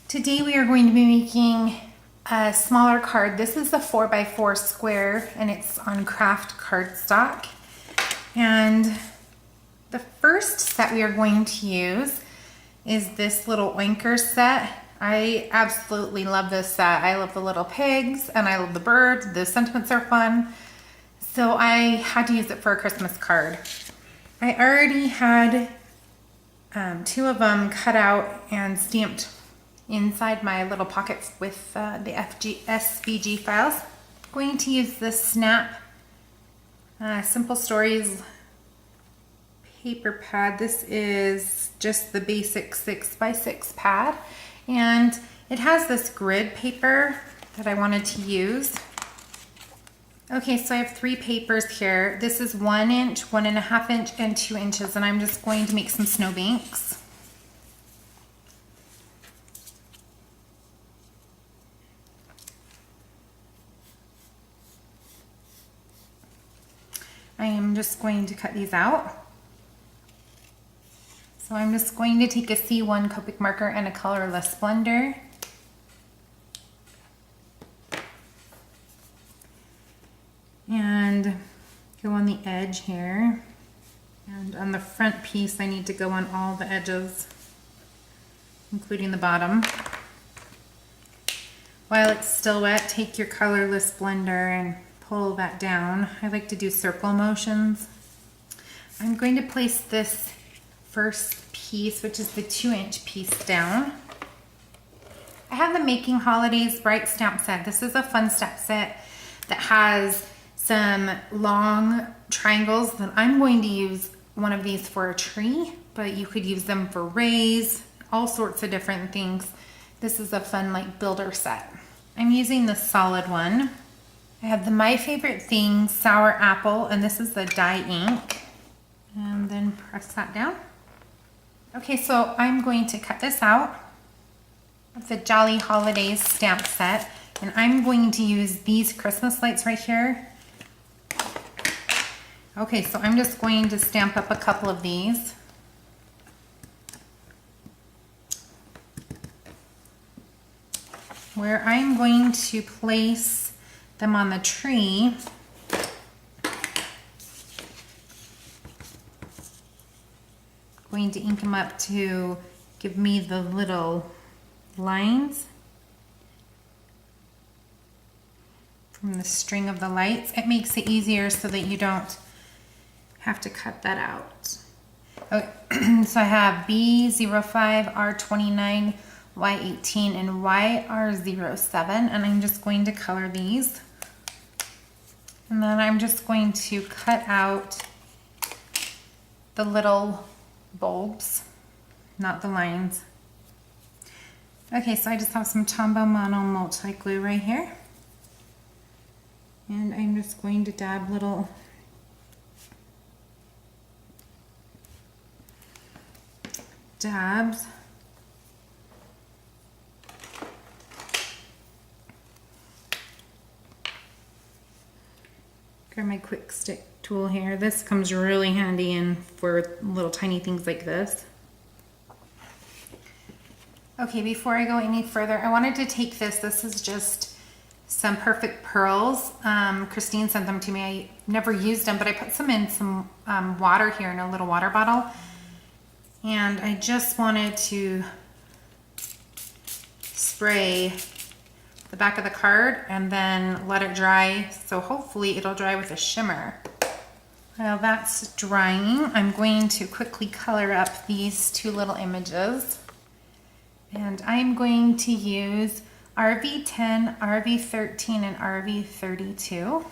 Today we are going to be making a smaller card. This is a 4x4 square and it's on craft cardstock. And the first set we are going to use is this little anchor set. I absolutely love this set. I love the little pigs and I love the birds. The sentiments are fun. So I had to use it for a Christmas card. I already had two of them cut out and stamped inside my little pockets with the SVG files. I'm going to use this Snap Simple Stories paper pad. This is just the basic 6x6 pad, and it has this grid paper that I wanted to use. Okay, so I have 3 papers here. This is 1 inch, 1.5 inch, and 2 inches, and I'm just going to make some snowbanks. I am just going to cut these out. So I'm just going to take a C1 Copic marker and a colorless blender. And go on the edge here. And on the front piece, I need to go on all the edges, including the bottom. While it's still wet, take your colorless blender and pull that down. I like to do circle motions. I'm going to place this first piece, which is the 2-inch piece, down. I have the Making Holidays Bright Stamp Set. This is a fun stamp set that has some long triangles. That I'm going to use one of these for a tree, but you could use them for rays, all sorts of different things. This is a fun like builder set. I'm using the solid one. I have the My Favorite Thing Sour Apple, and this is the dye ink. And then press that down. Okay, so I'm going to cut this out of the Jolly Holidays stamp set, and I'm going to use these Christmas lights right here. Okay, so I'm just going to stamp up a couple of these. Where I'm going to place them on the tree, going to ink them up to give me the little lines from the string of the lights. It makes it easier so that you don't have to cut that out. Okay, so I have B05, R29, Y18, and YR07, and I'm just going to color these. And then I'm just going to cut out the little bulbs, not the lines. Okay, so I just have some Tombow Mono multi glue right here. And I'm just going to dab little dabs. Grab my quick stick tool here. This comes really handy in for little tiny things like this. Okay, before I go any further, I wanted to take this. This is just some perfect pearls. Christine sent them to me. I never used them, but I put some in some water here in a little water bottle. And I just wanted to spray the back of the card and then let it dry, so hopefully it'll dry with a shimmer. While that's drying, I'm going to quickly color up these 2 little images, and I'm going to use RV10, RV13, and RV32.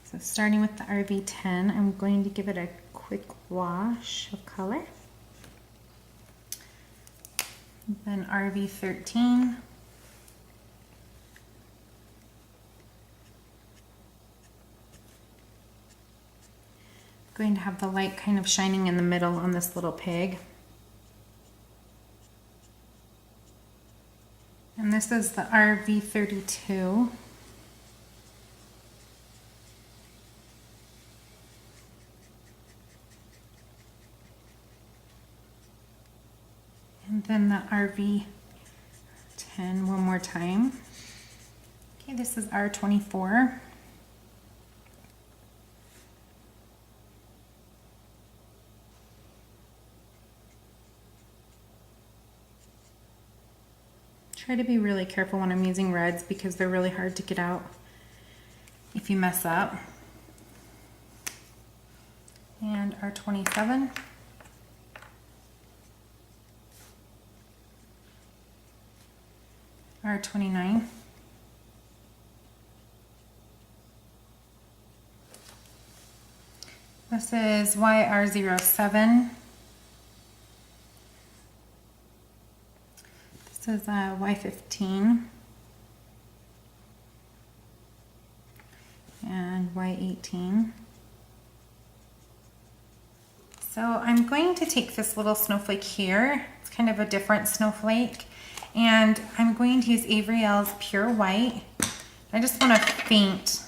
So starting with the RV10, I'm going to give it a quick wash of color. Then RV13. Going to have the light kind of shining in the middle on this little pig. And this is the RV32. And then the RV10. pen one more time. Okay, this is R24. Try to be really careful when I'm using reds because they're really hard to get out if you mess up. And R27. R29. This is YR07. This is Y15 and Y18. So I'm going to take this little snowflake here. It's kind of a different snowflake. And I'm going to use Avery's Pure White. I just want a faint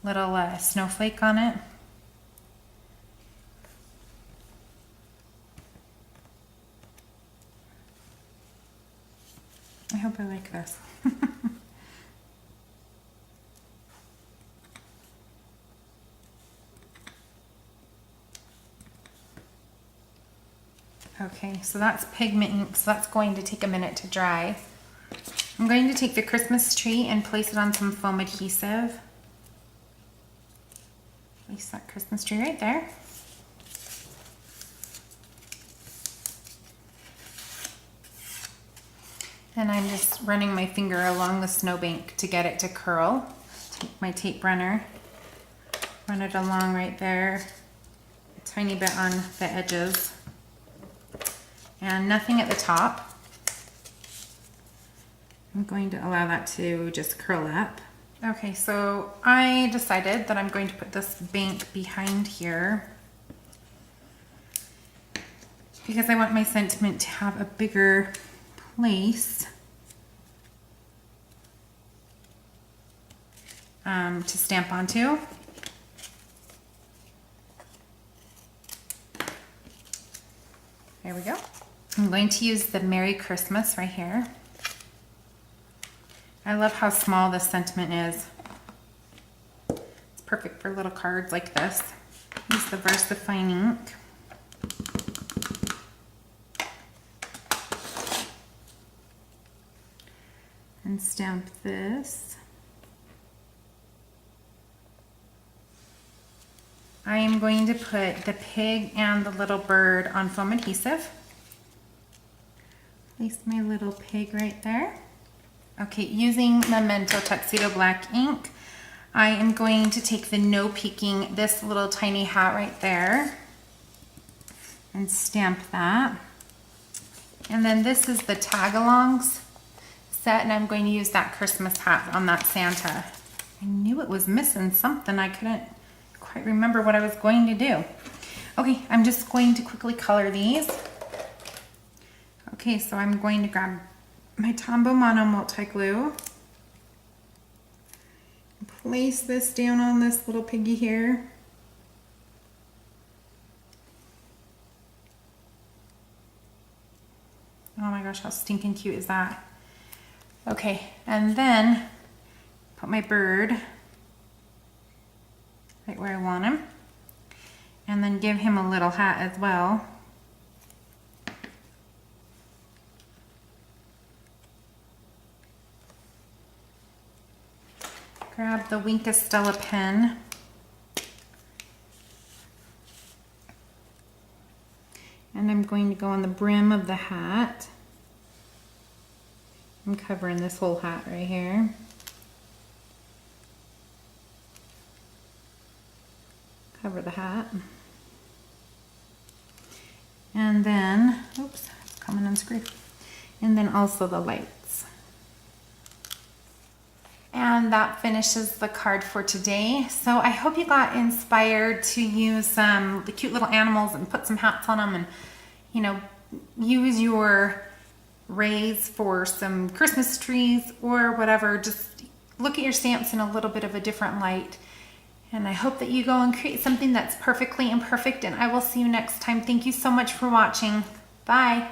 little snowflake on it. I hope I like this. Okay, so that's pigment ink, so that's going to take a minute to dry. I'm going to take the Christmas tree and place it on some foam adhesive. Place that Christmas tree right there. And I'm just running my finger along the snowbank to get it to curl. Take my tape runner, run it along right there, a tiny bit on the edges, and nothing at the top. I'm going to allow that to just curl up. Okay, so I decided that I'm going to put this bank behind here because I want my sentiment to have a bigger place to stamp onto. There we go. I'm going to use the Merry Christmas right here. I love how small this sentiment is. It's perfect for little cards like this. Use the VersaFine ink. And stamp this. I am going to put the pig and the little bird on foam adhesive. Place my little pig right there. Okay, using Memento Tuxedo Black ink, I am going to take the No Peeking, this little tiny hat right there, and stamp that. And then this is the tag-alongs set, and I'm going to use that Christmas hat on that Santa. I knew it was missing something. I couldn't quite remember what I was going to do. Okay, I'm just going to quickly color these. Okay, so I'm going to grab my Tombow Mono multi-glue. Place this down on this little piggy here. Oh my gosh, how stinking cute is that? Okay, and then put my bird right where I want him. And then give him a little hat as well. Grab the Wink of Stella pen. And I'm going to go on the brim of the hat. I'm covering this whole hat right here. Cover the hat. And then, oops, it's coming unscrewed. And then also the lights. And that finishes the card for today. So I hope you got inspired to use the cute little animals and put some hats on them and, you know, use your rays for some Christmas trees or whatever. Just look at your stamps in a little bit of a different light. And I hope that you go and create something that's perfectly imperfect, and I will see you next time. Thank you so much for watching. Bye.